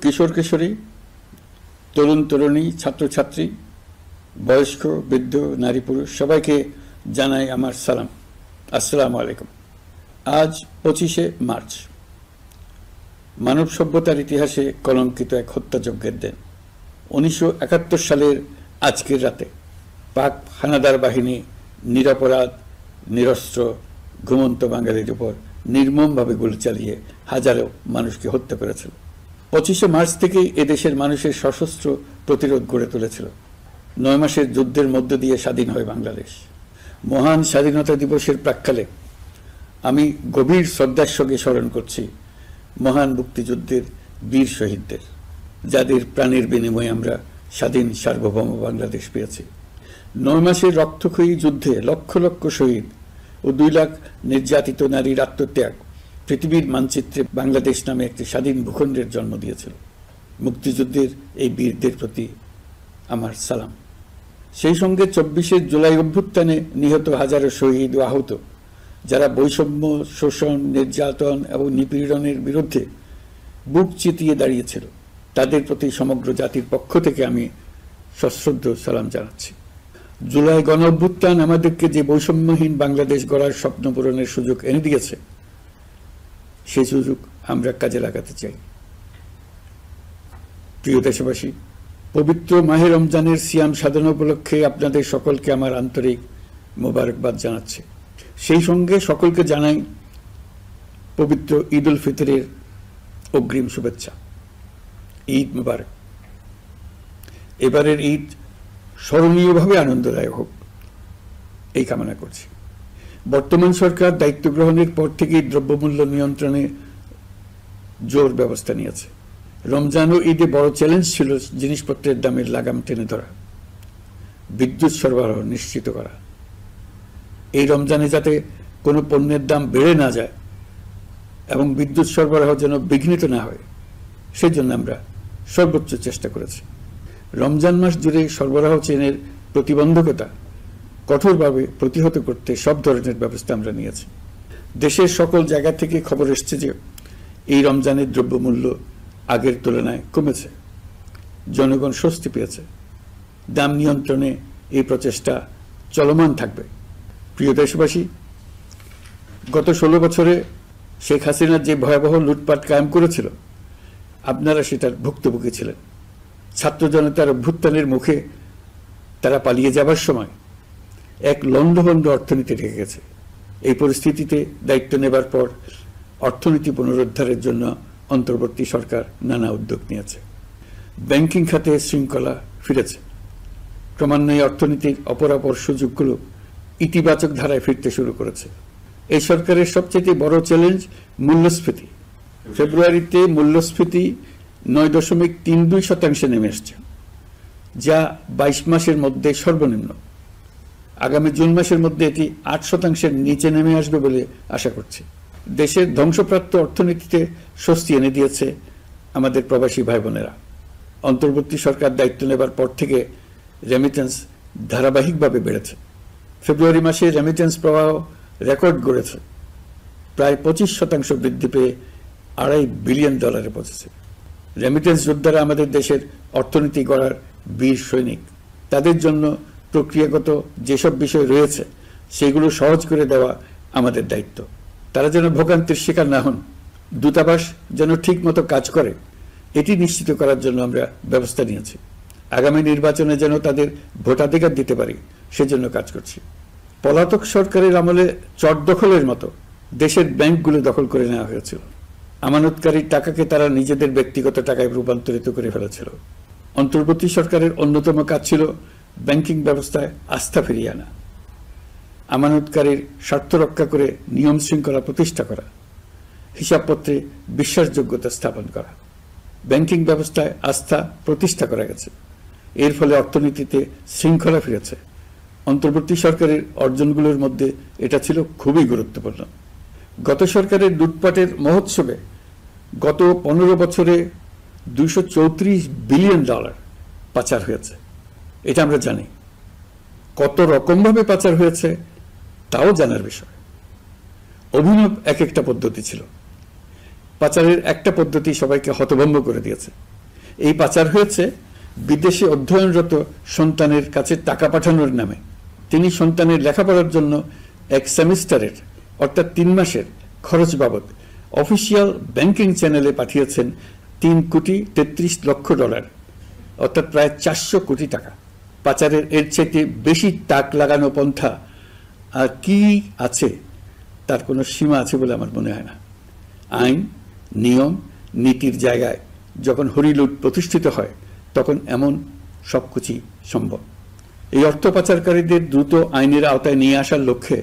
কিশোর কিশোরী, তরুণ তরুণী, ছাত্রছাত্রী, বয়স্ক, বৃদ্ধ, নারী পুরুষ সবাইকে জানাই আমার সালাম। আসসালামু আলাইকুম। আজ 25শে মার্চ, মানব সভ্যতার ইতিহাসে কলঙ্কিত এক হত্যাযজ্ঞের দিন। 1971 সালের আজকের রাতে পাক হানাদার বাহিনী নিরপরাধ, নিরস্ত্র, ঘুমন্ত বাঙালির উপর নির্মমভাবে গুলি চালিয়ে হাজারো মানুষকে হত্যা করেছিল। 25শে মার্চ থেকেই এদেশের মানুষের সশস্ত্র প্রতিরোধ গড়ে তুলেছিল। 9 মাসের যুদ্ধের মধ্য দিয়ে স্বাধীন হয় বাংলাদেশ। মহান স্বাধীনতা দিবসের প্রাক্কালে আমি গভীর শ্রদ্ধার সঙ্গে স্মরণ করছি মহান মুক্তিযুদ্ধের বীর শহীদদের, যাদের প্রাণের বিনিময়ে আমরা স্বাধীন সার্বভৌম বাংলাদেশ পেয়েছি। 9 মাসের রক্তক্ষয়ী যুদ্ধে লক্ষ লক্ষ শহীদ ও 2 লাখ নির্যাতিত নারীর আত্মত্যাগ পৃথিবীর মানচিত্রে বাংলাদেশ নামে একটি স্বাধীন ভূখণ্ডের জন্ম দিয়েছিল। মুক্তিযুদ্ধের এই বীরদের প্রতি আমার সালাম। সেই সঙ্গে 24শে জুলাই অভ্যুত্থানে নিহত হাজারো শহীদ ও আহত, যারা বৈষম্য, শোষণ, নির্যাতন এবং নিপীড়নের বিরুদ্ধে বুক চিতিয়ে দাঁড়িয়েছিল, তাদের প্রতি সমগ্র জাতির পক্ষ থেকে আমি সশ্রদ্ধ সালাম জানাচ্ছি। জুলাই গণ অভ্যুত্থান আমাদেরকে যে বৈষম্যহীন বাংলাদেশ গড়ার স্বপ্ন পূরণের সুযোগ এনে দিয়েছে, সেই সুযোগ আমরা কাজে লাগাতে চাই। প্রিয় দেশবাসী, পবিত্র মাহে রমজানের সিয়াম সাধনা উপলক্ষে আপনাদের সকলকে আমার আন্তরিক মোবারকবাদ জানাচ্ছি। সেই সঙ্গে সকলকে জানাই পবিত্র ঈদ উল ফিতরের অগ্রিম শুভেচ্ছা। ঈদ মুবারক। এবারের ঈদ স্মরণীয়ভাবে আনন্দদায়ক হোক, এই কামনা করছি। বর্তমান সরকার দায়িত্ব গ্রহণের পর থেকেই দ্রব্যমূল্য নিয়ন্ত্রণে জোর ব্যবস্থা নিয়েছে। রমজান ও ঈদে বড় চ্যালেঞ্জ ছিল জিনিসপত্রের দামের লাগাম টেনে ধরা, বিদ্যুৎ সরবরাহ নিশ্চিত করা। এই রমজানে যাতে কোনো পণ্যের দাম বেড়ে না যায় এবং বিদ্যুৎ সরবরাহ যেন বিঘ্নিত না হয়, সেজন্য আমরা সর্বোচ্চ চেষ্টা করেছি। রমজান মাস জুড়ে সরবরাহ চেনের প্রতিবন্ধকতা কঠোরভাবে প্রতিহত করতে সব ধরনের ব্যবস্থা আমরা নিয়েছি। দেশের সকল জায়গা থেকে খবর এসছে যে এই রমজানের দ্রব্যমূল্য আগের তুলনায় কমেছে, জনগণ স্বস্তি পেয়েছে। দাম নিয়ন্ত্রণে এই প্রচেষ্টা চলমান থাকবে। প্রিয় দেশবাসী, গত 16 বছরে শেখ হাসিনা যে ভয়াবহ লুটপাট কায়েম করেছিল, আপনারা সেটার ভুক্তভোগী ছিলেন। ছাত্র জনতার অভ্যুত্থানের মুখে তারা পালিয়ে যাবার সময় এক লণ্ডভণ্ড অর্থনীতি রেখে গেছে। এই পরিস্থিতিতে দায়িত্ব নেবার পর অর্থনীতি পুনরুদ্ধারের জন্য অন্তর্বর্তী সরকার নানা উদ্যোগ নিয়েছে। ব্যাংকিং খাতে শৃঙ্খলা ফিরেছে। ক্রমান্বয়ে অর্থনীতির অপরাপর সুযোগগুলো ইতিবাচক ধারায় ফিরতে শুরু করেছে। এই সরকারের সবচেয়ে বড় চ্যালেঞ্জ মূল্যস্ফীতি। ফেব্রুয়ারিতে মূল্যস্ফীতি 9.32% নেমে এসছে, যা 22 মাসের মধ্যে সর্বনিম্ন। আগামী জুন মাসের মধ্যে এটি 8%-এর নিচে নেমে আসবে বলে আশা করছি। দেশের ধ্বংসপ্রাপ্ত অর্থনীতিতে স্বস্তি এনে দিয়েছে আমাদের প্রবাসী ভাই বোনেরা। অন্তর্বর্তী সরকার দায়িত্ব নেবার পর থেকে রেমিটেন্স ধারাবাহিকভাবে বেড়েছে। ফেব্রুয়ারি মাসে রেমিটেন্স প্রবাহ রেকর্ড গড়েছে, প্রায় 25% বৃদ্ধি পেয়ে $2.5 বিলিয়ন পৌঁছেছে। রেমিটেন্স যোদ্ধারা আমাদের দেশের অর্থনীতি গড়ার বীর সৈনিক। তাদের জন্য প্রক্রিয়াগত যেসব বিষয় রয়েছে, সেগুলো সহজ করে দেওয়া আমাদের দায়িত্ব। তারা যেন ভোগান্তির শিকার না হন, দূতাবাস যেন ঠিক মতো কাজ করে, এটি নিশ্চিত করার জন্য আমরা ব্যবস্থা নিয়েছি। আগামী নির্বাচনে যেন তাদের ভোটাধিকার দিতে পারি, সেজন্য কাজ করছি। পলাতক সরকারের আমলে চট দখলের মতো দেশের ব্যাংকগুলো দখল করে নেওয়া হয়েছিল। আমানতকারীর টাকাকে তারা নিজেদের ব্যক্তিগত টাকায় রূপান্তরিত করে ফেলেছিল। অন্তর্বর্তী সরকারের অন্যতম কাজ ছিল ব্যাংকিং ব্যবস্থায় আস্থা ফিরিয়ে আনা, আমানতকারীর স্বার্থ রক্ষা করে নিয়ম শৃঙ্খলা প্রতিষ্ঠা করা, হিসাবপত্রে বিশ্বাসযোগ্যতা স্থাপন করা। ব্যাংকিং ব্যবস্থায় আস্থা প্রতিষ্ঠা করা গেছে। এর ফলে অর্থনীতিতে শৃঙ্খলা ফিরেছে। অন্তর্বর্তী সরকারের অর্জনগুলোর মধ্যে এটা ছিল খুবই গুরুত্বপূর্ণ। গত সরকারের লুটপাটের মহোৎসবে গত 15 বছরে $234 বিলিয়ন পাচার হয়েছে। এটা আমরা জানি। কত রকমভাবে পাচার হয়েছে তাও জানার বিষয়। অভিনব এক একটা পদ্ধতি ছিল। পাচারের একটা পদ্ধতি সবাইকে হতভম্ব করে দিয়েছে। এই পাচার হয়েছে বিদেশে অধ্যয়নরত সন্তানের কাছে টাকা পাঠানোর নামে। তিনি সন্তানের লেখাপড়ার জন্য এক সেমিস্টারের অর্থাৎ 3 মাসের খরচ বাবদ অফিসিয়াল ব্যাংকিং চ্যানেলে পাঠিয়েছেন $3,33,00,000, অর্থাৎ প্রায় 400 কোটি টাকা। পাচারের এর চাইতে বেশি তাক লাগানো পন্থা আর কি আছে, তার কোনো সীমা আছে বলে আমার মনে হয় না। আইন, নিয়ম, নীতির জায়গায় যখন হরিলুট প্রতিষ্ঠিত হয় তখন এমন সবকিছুই সম্ভব। এই অর্থ পাচারকারীদের দ্রুত আইনের আওতায় নিয়ে আসার লক্ষ্যে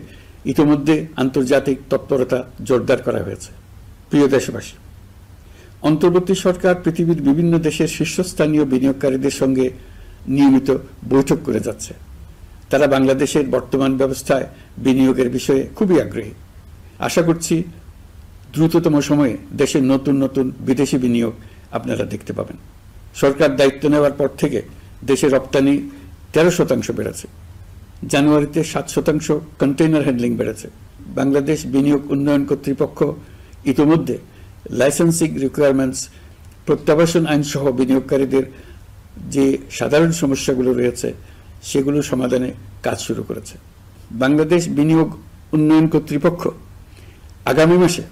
ইতিমধ্যে আন্তর্জাতিক তৎপরতা জোরদার করা হয়েছে। প্রিয় দেশবাসী, অন্তর্বর্তী সরকার পৃথিবীর বিভিন্ন দেশের শীর্ষস্থানীয় বিনিয়োগকারীদের সঙ্গে নিয়মিত বৈঠক করে যাচ্ছে। তারা বাংলাদেশের বর্তমান ব্যবস্থায় বিনিয়োগের বিষয়ে খুবই আগ্রহী। আশা করছি দ্রুততম সময়ে দেশের নতুন নতুন বিদেশি বিনিয়োগ আপনারা দেখতে পাবেন। সরকার দায়িত্ব নেওয়ার পর থেকে দেশে রপ্তানি 13% বেড়েছে। জানুয়ারিতে 7% কন্টেইনার হ্যান্ডলিং বেড়েছে। বাংলাদেশ বিনিয়োগ উন্নয়ন কর্তৃপক্ষ ইতিমধ্যে লাইসেন্সিং রিকোয়ারমেন্টস, প্রত্যাবাসন আইন সহ বিনিয়োগকারীদের যে সাধারণ সমস্যাগুলো রয়েছে সেগুলো সমাধানে কাজ শুরু করেছে। বাংলাদেশ বিনিয়োগ উন্নয়ন কর্তৃপক্ষ আগামী মাসে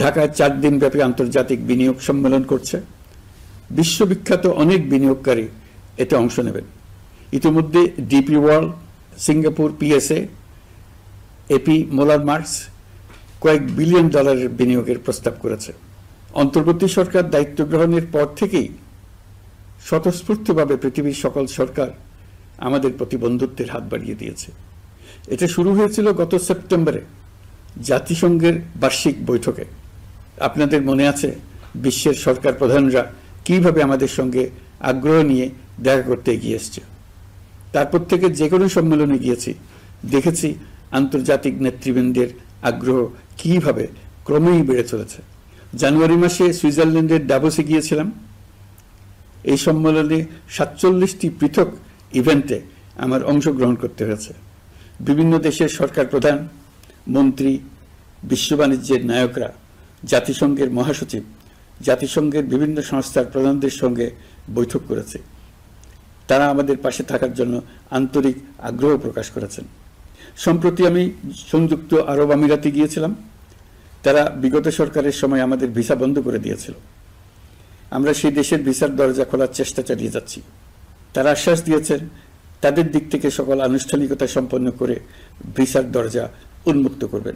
ঢাকায় 4 দিনব্যাপী আন্তর্জাতিক বিনিয়োগ সম্মেলন করছে। বিশ্ববিখ্যাত অনেক বিনিয়োগকারী এতে অংশ নেবেন। ইতিমধ্যে DP World, Singapore PSA, AP Moller Maersk কয়েক বিলিয়ন ডলারের বিনিয়োগের প্রস্তাব করেছে। অন্তর্বর্তী সরকার দায়িত্ব গ্রহণের পর থেকেই স্বতঃস্ফূর্তভাবে পৃথিবীর সকল সরকার আমাদের প্রতি বন্ধুত্বের হাত বাড়িয়ে দিয়েছে। এটা শুরু হয়েছিল গত সেপ্টেম্বরে জাতিসংঘের বার্ষিক বৈঠকে। আপনাদের মনে আছে বিশ্বের সরকার প্রধানরা কিভাবে আমাদের সঙ্গে আগ্রহ নিয়ে দেখা করতে এগিয়ে এসছে। তারপর থেকে যে কোনো সম্মেলনে গিয়েছি, দেখেছি আন্তর্জাতিক নেতৃবৃন্দের আগ্রহ কিভাবে ক্রমেই বেড়ে চলেছে। জানুয়ারি মাসে সুইজারল্যান্ডের ডাভোসে গিয়েছিলাম। এই সম্মেলনে 47টি পৃথক ইভেন্টে আমার অংশগ্রহণ করতে হয়েছে। বিভিন্ন দেশের সরকার প্রধান, মন্ত্রী, বিশ্ব বাণিজ্যের নায়করা, জাতিসংঘের মহাসচিব, জাতিসংঘের বিভিন্ন সংস্থার প্রধানদের সঙ্গে বৈঠক করেছে। তারা আমাদের পাশে থাকার জন্য আন্তরিক আগ্রহ প্রকাশ করেছেন। সম্প্রতি আমি সংযুক্ত আরব আমিরাতে গিয়েছিলাম। তারা বিগত সরকারের সময় আমাদের ভিসা বন্ধ করে দিয়েছিল। আমরা সেই দেশের ভিসার দরজা খোলার চেষ্টা চালিয়ে যাচ্ছি। তারা আশ্বাস দিয়েছেন তাদের দিক থেকে সকল আনুষ্ঠানিকতা সম্পন্ন করে ভিসার দরজা উন্মুক্ত করবেন।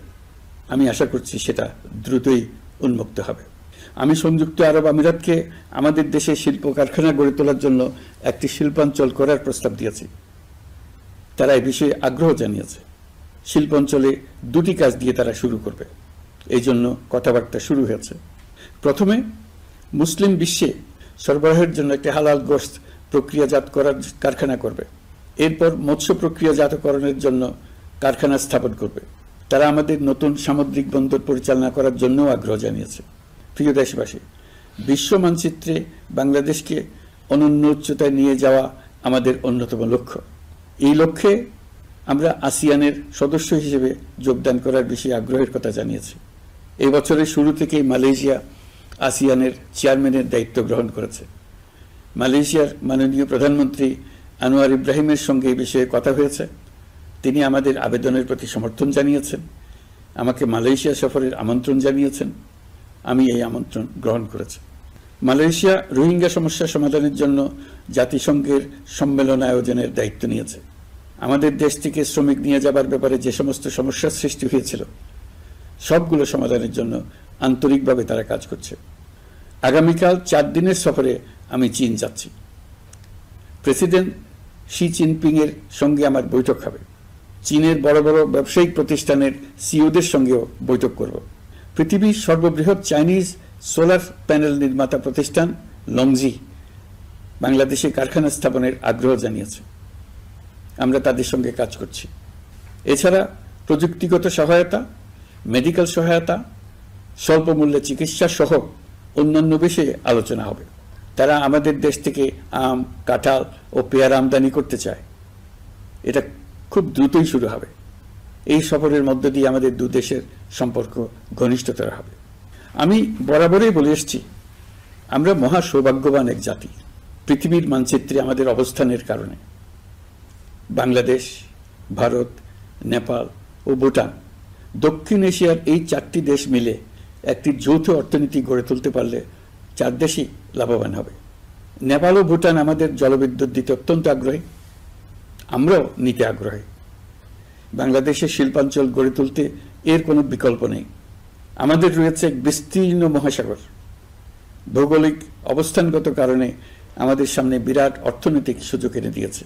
আমি আশা করছি সেটা দ্রুতই উন্মুক্ত হবে। আমি সংযুক্ত আরব আমিরাতকে আমাদের দেশে শিল্প কারখানা গড়ে তোলার জন্য একটি শিল্পাঞ্চল করার প্রস্তাব দিয়েছি। তারা এই বিষয়ে আগ্রহ জানিয়েছে। শিল্পাঞ্চলে 2টি কাজ দিয়ে তারা শুরু করবে, এই জন্য কথাবার্তা শুরু হয়েছে। প্রথমে মুসলিম বিশ্বে সরবরাহের জন্য একটি হালাল গোশত প্রক্রিয়াজাত করার কারখানা করবে। এরপর মৎস্য প্রক্রিয়াজাতকরণের জন্য কারখানা স্থাপন করবে। তারা আমাদের নতুন সামুদ্রিক বন্দর পরিচালনা করার জন্যও আগ্রহ জানিয়েছে। প্রিয় দেশবাসী, বিশ্ব মানচিত্রে বাংলাদেশকে অনন্য উচ্চতায় নিয়ে যাওয়া আমাদের অন্যতম লক্ষ্য। এই লক্ষ্যে আমরা আসিয়ানের সদস্য হিসেবে যোগদান করার বিষয়ে আগ্রহের কথা জানিয়েছি। এই বছরের শুরু থেকেই মালয়েশিয়া আসিয়ানের চেয়ারম্যানের দায়িত্ব গ্রহণ করেছে। মালয়েশিয়ার মাননীয় প্রধানমন্ত্রী আনোয়ার ইব্রাহিমের সঙ্গে এই বিষয়ে কথা হয়েছে। তিনি আমাদের আবেদনের প্রতি সমর্থন জানিয়েছেন, আমাকে মালয়েশিয়া সফরের আমন্ত্রণ জানিয়েছেন। আমি এই আমন্ত্রণ গ্রহণ করেছি। মালয়েশিয়া রোহিঙ্গা সমস্যা সমাধানের জন্য জাতিসংঘের সম্মেলন আয়োজনের দায়িত্ব নিয়েছে। আমাদের দেশ থেকে শ্রমিক নিয়ে যাবার ব্যাপারে যে সমস্ত সমস্যার সৃষ্টি হয়েছিল সবগুলো সমাধানের জন্য আন্তরিকভাবে তারা কাজ করছে। আগামীকাল 4 দিনের সফরে আমি চীন যাচ্ছি। প্রেসিডেন্ট শি জিনপিং এর সঙ্গে আমার বৈঠক হবে। চীনের বড় বড় ব্যবসায়িক প্রতিষ্ঠানের সিইওদের সঙ্গেও বৈঠক করব। পৃথিবীর সর্ববৃহৎ চাইনিজ সোলার প্যানেল নির্মাতা প্রতিষ্ঠান লংজি বাংলাদেশে কারখানা স্থাপনের আগ্রহ জানিয়েছে। আমরা তাদের সঙ্গে কাজ করছি। এছাড়া প্রযুক্তিগত সহায়তা, মেডিকেল সহায়তা, স্বল্প মূল্যে চিকিৎসা সহ অন্যান্য বিষয়ে আলোচনা হবে। তারা আমাদের দেশ থেকে আম, কাঁঠাল ও পেয়ারা আমদানি করতে চায়। এটা খুব দ্রুতই শুরু হবে। এই সফরের মধ্য দিয়ে আমাদের 2 দেশের সম্পর্ক ঘনিষ্ঠতর হবে। আমি বরাবরই বলে এসেছি, আমরা মহা সৌভাগ্যবান এক জাতি। পৃথিবীর মানচিত্রে আমাদের অবস্থানের কারণে বাংলাদেশ, ভারত, নেপাল ও ভুটান, দক্ষিণ এশিয়ার এই 4টি দেশ মিলে একটি যৌথ অর্থনীতি গড়ে তুলতে পারলে 4 দেশই লাভবান হবে। নেপাল ও ভুটান আমাদের জলবিদ্যুৎ দিতে অত্যন্ত আগ্রহী, আমরাও নিতে আগ্রহী। বাংলাদেশের শিল্পাঞ্চল গড়ে তুলতে এর কোনো বিকল্প নেই। আমাদের রয়েছে এক বিস্তীর্ণ মহাসাগর। ভৌগোলিক অবস্থানগত কারণে আমাদের সামনে বিরাট অর্থনৈতিক সুযোগ এনে দিয়েছে।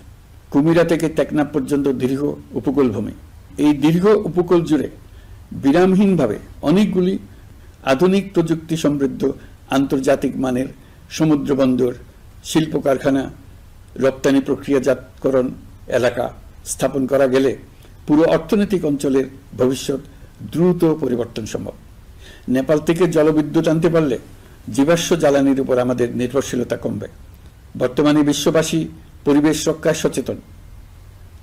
কুমিরা থেকে টেকনাফ পর্যন্ত দীর্ঘ উপকূল ভূমি। এই দীর্ঘ উপকূল জুড়ে বিরামহীনভাবে অনেকগুলি আধুনিক প্রযুক্তি সমৃদ্ধ আন্তর্জাতিক মানের সমুদ্র বন্দর, শিল্প কারখানা, রপ্তানি প্রক্রিয়াজাতকরণ এলাকা স্থাপন করা গেলে পুরো অর্থনৈতিক অঞ্চলের ভবিষ্যৎ দ্রুত পরিবর্তন সম্ভব। নেপাল থেকে জলবিদ্যুৎ আনতে পারলে জীবাশ্ম জ্বালানির উপর আমাদের নির্ভরশীলতা কমবে। বর্তমানে বিশ্ববাসী পরিবেশ রক্ষায় সচেতন,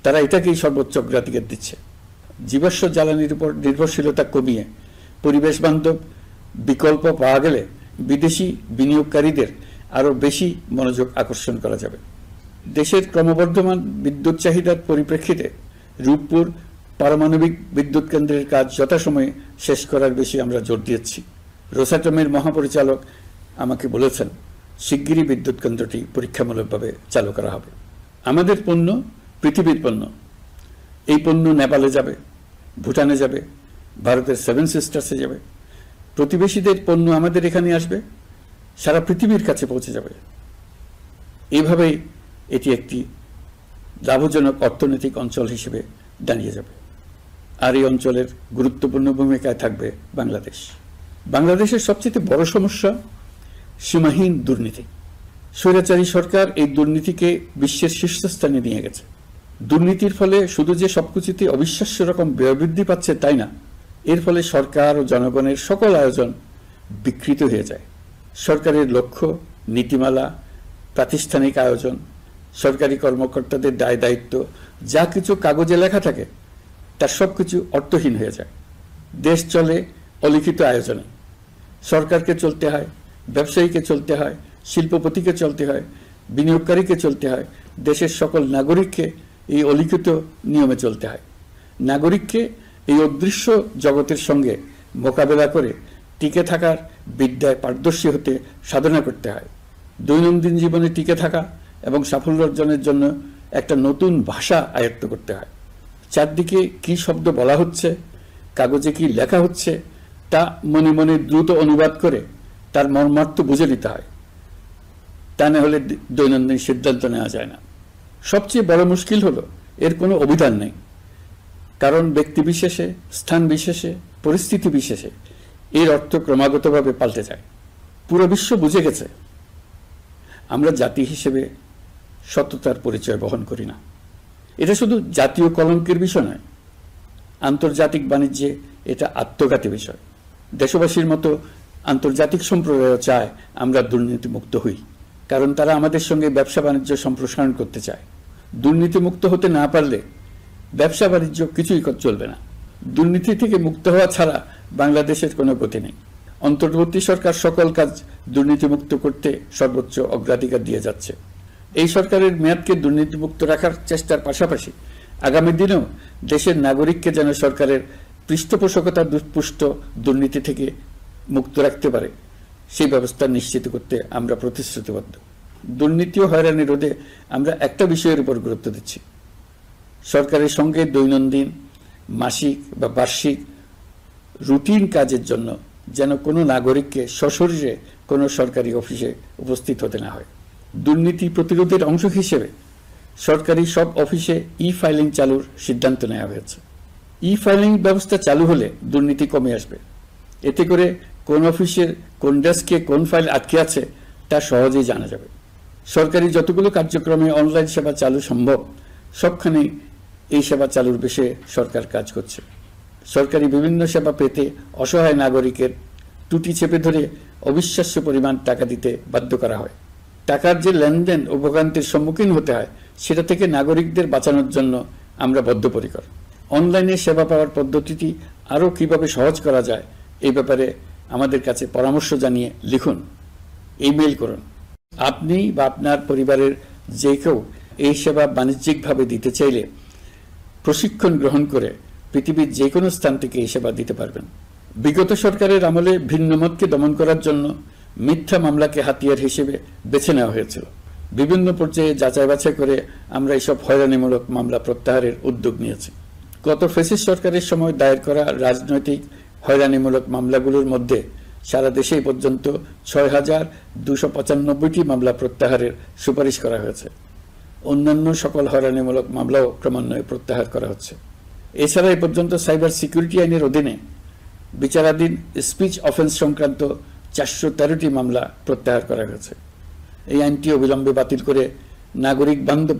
তারা এটাকেই সর্বোচ্চ অগ্রাধিকার দিচ্ছে। জীবাশ্ম জ্বালানির উপর নির্ভরশীলতা কমিয়ে পরিবেশ বান্ধব বিকল্প পাওয়া গেলে বিদেশি বিনিয়োগকারীদের আরও বেশি মনোযোগ আকর্ষণ করা যাবে। দেশের ক্রমবর্ধমান বিদ্যুৎ চাহিদার পরিপ্রেক্ষিতে রূপপুর পারমাণবিক বিদ্যুৎ কেন্দ্রের কাজ যথাসময়ে শেষ করার বেশি আমরা জোর দিয়েছি। রোসাটমের মহাপরিচালক আমাকে বলেছেন শিগগিরই বিদ্যুৎ কেন্দ্রটি পরীক্ষামূলকভাবে চালু করা হবে। আমাদের পণ্য পৃথিবীর পণ্য। এই পণ্য নেপালে যাবে, ভুটানে যাবে, ভারতের 7 সিস্টার্সে যাবে। প্রতিবেশীদের পণ্য আমাদের এখানে আসবে, সারা পৃথিবীর কাছে পৌঁছে যাবে। এইভাবেই এটি একটি লাভজনক অর্থনৈতিক অঞ্চল হিসেবে দাঁড়িয়ে যাবে। আর এই অঞ্চলের গুরুত্বপূর্ণ ভূমিকায় থাকবে বাংলাদেশ। বাংলাদেশের সবচেয়ে বড় সমস্যা সীমাহীন দুর্নীতি। স্বৈরাচারী সরকার এই দুর্নীতিকে বিশ্বের শীর্ষস্থানে নিয়ে গেছে। দুর্নীতির ফলে শুধু যে সবকিছুতে অবিশ্বাস্য রকম ব্যয় বৃদ্ধি পাচ্ছে তাই না, এর ফলে সরকার ও জনগণের সকল আয়োজন বিকৃত হয়ে যায়। সরকারের লক্ষ্য, নীতিমালা, প্রাতিষ্ঠানিক আয়োজন, সরকারি কর্মকর্তাদের দায় দায়িত্ব যা কিছু কাগজে লেখা থাকে তার সবকিছু অর্থহীন হয়ে যায়। দেশ চলে অলিখিত আয়োজনে। সরকারকে চলতে হয়, ব্যবসায়ীকে চলতে হয়, শিল্পপতিকে চলতে হয়, বিনিয়োগকারীকে চলতে হয়, দেশের সকল নাগরিককে এই অলিখিত নিয়মে চলতে হয়। নাগরিককে এই অদৃশ্য জগতের সঙ্গে মোকাবেলা করে টিকে থাকার বিদ্যায় পারদর্শী হতে সাধনা করতে হয়। দৈনন্দিন জীবনে টিকে থাকা এবং সাফল্য অর্জনের জন্য একটা নতুন ভাষা আয়ত্ত করতে হয়। চারদিকে কি শব্দ বলা হচ্ছে, কাগজে কি লেখা হচ্ছে তা মনে মনে দ্রুত অনুবাদ করে তার মর্মার্থ বুঝে নিতে হয়। তা না হলে দৈনন্দিন সিদ্ধান্ত নেওয়া যায় না। সবচেয়ে বড় মুশকিল হলো এর কোনো অভিধান নেই। কারণ ব্যক্তি বিশেষে, স্থান বিশেষে, পরিস্থিতি বিশেষে এর অর্থ ক্রমাগতভাবে পাল্টে যায়। পুরো বিশ্ব বুঝে গেছে আমরা জাতি হিসেবে সততার পরিচয় বহন করি না। এটা শুধু জাতীয় কলঙ্কের বিষয় নয়, আন্তর্জাতিক বাণিজ্যে এটা আত্মঘাতী বিষয়। দেশবাসীর মতো আন্তর্জাতিক সম্প্রদায় চায় আমরা দুর্নীতিমুক্ত হই, কারণ তারা আমাদের সঙ্গে ব্যবসা বাণিজ্য সম্প্রসারণ করতে চায়। দুর্নীতিমুক্ত হতে না পারলে ব্যবসা বাণিজ্য কিছুই চলবে না। দুর্নীতি থেকে মুক্ত হওয়া ছাড়া বাংলাদেশের কোনো গতি নেই। অন্তর্বর্তী সরকার সকল কাজ দুর্নীতিমুক্ত করতে সর্বোচ্চ অগ্রাধিকার দিয়ে যাচ্ছে। এই সরকারের মেয়াদকে দুর্নীতিমুক্ত রাখার চেষ্টার পাশাপাশি আগামী দিনেও দেশের নাগরিককে যেন সরকারের পৃষ্ঠপোষকতা দুষ্পুষ্ট দুর্নীতি থেকে মুক্ত রাখতে পারে সেই ব্যবস্থা নিশ্চিত করতে আমরা প্রতিশ্রুতিবদ্ধ। দুর্নীতি ও হয়রানি রোধে আমরা একটা বিষয়ের উপর গুরুত্ব দিচ্ছি। সরকারের সঙ্গে দৈনন্দিন, মাসিক বা বার্ষিক রুটিন কাজের জন্য যেন কোনো নাগরিককে সশরীরে কোনো সরকারি অফিসে উপস্থিত হতে না হয়। দুর্নীতি প্রতিরোধের অংশ হিসেবে সরকারি সব অফিসে ই-ফাইলিং চালুর সিদ্ধান্ত নেওয়া হয়েছে। ই-ফাইলিং ব্যবস্থা চালু হলে দুর্নীতি কমে আসবে। এতে করে কোন অফিসের কোন ডেস্কে কোন ফাইল আটকে আছে তা সহজেই জানা যাবে। সরকারি যতগুলো কার্যক্রমে অনলাইন সেবা চালু সম্ভব সবখানে এই সেবা চালুর বিষয়ে সরকার কাজ করছে। সরকারি বিভিন্ন সেবা পেতে অসহায় নাগরিকের টুটি চেপে ধরে অবিশ্বাস্য পরিমাণ টাকা দিতে বাধ্য করা হয়। টাকার যে লেনদেন ও ভোগান্তির সম্মুখীন হতে হয় সেটা থেকে নাগরিকদের বাঁচানোর জন্য আমরা বদ্ধপরিকর। অনলাইনে সেবা পাওয়ার পদ্ধতিটি আরও কিভাবে সহজ করা যায় এই ব্যাপারে আমাদের কাছে পরামর্শ জানিয়ে লিখুন। ইমেইল করুন। আপনি বা আপনার পরিবারের যে কেউ এই সেবা বাণিজ্যিকভাবে দিতে চাইলে প্রশিক্ষণ গ্রহণ করে পৃথিবীর যে কোনো স্থান থেকে এই সেবা দিতে পারবেন। বিগত সরকারের আমলে ভিন্নমতকে দমন করার জন্য মিথ্যা মামলাকে হাতিয়ার হিসেবে বেছে নেওয়া হয়েছিল। বিভিন্ন পর্যায়ে যাচাই বাছাই করে আমরা এসব হয়রানিমূলক মামলা প্রত্যাহারের উদ্যোগ নিয়েছি। গত ফ্যাসিস্ট সরকারের সময় দায়ের করা রাজনৈতিক হয়রানিমূলক মামলাগুলোর মধ্যে সারা দেশে পর্যন্ত ৬,২৯৫টি মামলা প্রত্যাহারের সুপারিশ করা হয়েছে। অন্যান্য সকল হয়রানিমূলক মামলাও ক্রমান্বয়ে প্রত্যাহার করা হচ্ছে। এছাড়া এ পর্যন্ত সাইবার সিকিউরিটি আইনের অধীনে বিচারাধীন স্পিচ অফেন্স সংক্রান্ত ৪১৩টি মামলা প্রত্যাহার করা হয়েছে। এই আইনটি অবিলম্বে বাতিল করে নাগরিক বান্ধব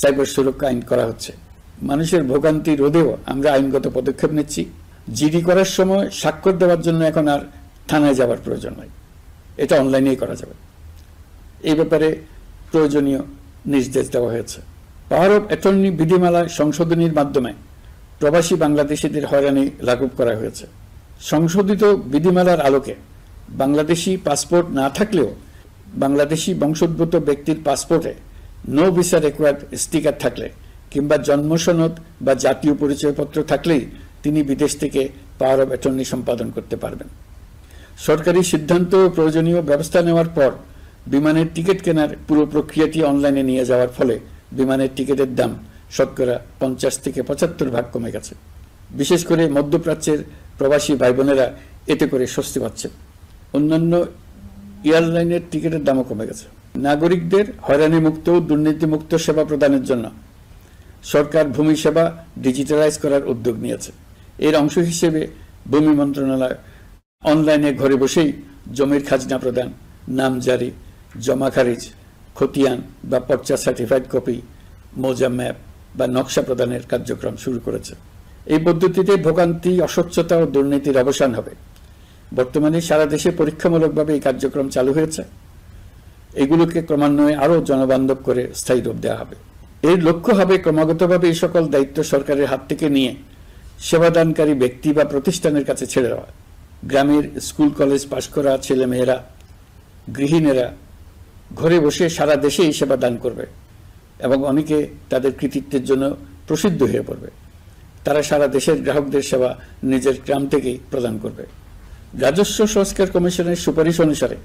সাইবার সুরক্ষা আইন করা হচ্ছে। মানুষের ভোগান্তি রোধেও আমরা আইনগত পদক্ষেপ নিচ্ছি। জিডি করার সময় স্বাক্ষর দেওয়ার জন্য এখন আর থানায় যাওয়ার প্রয়োজন নাই, এটা অনলাইনেই করা যাবে। এই ব্যাপারে প্রয়োজনীয় নির্দেশ দেওয়া হয়েছে। পাওয়ার অব অ্যাটর্নি বিধিমালা সংশোধনীর মাধ্যমে প্রবাসী বাংলাদেশিদের হয়রানি লাঘব করা হয়েছে। সংশোধিত বিধিমালার আলোকে বাংলাদেশি পাসপোর্ট না থাকলেও বাংলাদেশি বংশোদ্ভূত ব্যক্তির পাসপোর্টে নো ভিসা রিকোয়ার্ড স্টিকার থাকলে কিংবা জন্ম সনদ বা জাতীয় পরিচয়পত্র থাকলেই তিনি বিদেশ থেকে পাওয়ার অব অ্যাটর্নি সম্পাদন করতে পারবেন। সরকারি সিদ্ধান্ত ও প্রয়োজনীয় ব্যবস্থা নেওয়ার পর বিমানের টিকিট কেনার পুরো প্রক্রিয়াটি অনলাইনে নিয়ে যাওয়ার ফলে বিমানের টিকিটের দাম শতকরা ৫০ থেকে ৭৫ ভাগ কমে গেছে। বিশেষ করে মধ্যপ্রাচ্যের প্রবাসী ভাই বোনেরা এতে করে স্বস্তি পাচ্ছেন। অন্যান্য এয়ারলাইনের টিকিটের দামও কমে গেছে। নাগরিকদের হয়রানিমুক্ত ও দুর্নীতিমুক্ত সেবা প্রদানের জন্য সরকার ভূমি সেবা ডিজিটালাইজ করার উদ্যোগ নিয়েছে। এর অংশ হিসেবে ভূমি মন্ত্রণালয় অনলাইনে ঘরে বসেই জমির খাজনা প্রদান, নামজারি, জমা খারিজ, খতিয়ান বা পর্চা সার্টিফাইড কপি, মৌজা ম্যাপ বা নকশা প্রদানের কার্যক্রম শুরু করেছে। এই পদ্ধতিতে ভোগান্তি, অস্বচ্ছতা ও দুর্নীতির অবসান হবে। বর্তমানে সারা দেশে পরীক্ষামূলকভাবে এই কার্যক্রম চালু হয়েছে। এগুলোকে ক্রমান্বয়ে আরও জনবান্ধব করে স্থায়ী রূপ দেওয়া হবে। এর লক্ষ্য হবে ক্রমাগতভাবে এই সকল দায়িত্ব সরকারের হাত থেকে নিয়ে সেবাদানকারী ব্যক্তি বা প্রতিষ্ঠানের কাছে ছেড়ে দেওয়া। গ্রামের স্কুল কলেজ পাশ করা ছেলেমেয়েরা, গৃহিণীরা ঘরে বসে সারা দেশে এই সেবা দান করবে এবং অনেকে তাদের কৃতিত্বের জন্য প্রসিদ্ধ হয়ে পড়বে। তারা সারা দেশের গ্রাহকদের সেবা নিজের গ্রাম থেকেই প্রদান করবে। রাজস্ব সংস্কার কমিশনের সুপারিশ অনুসারে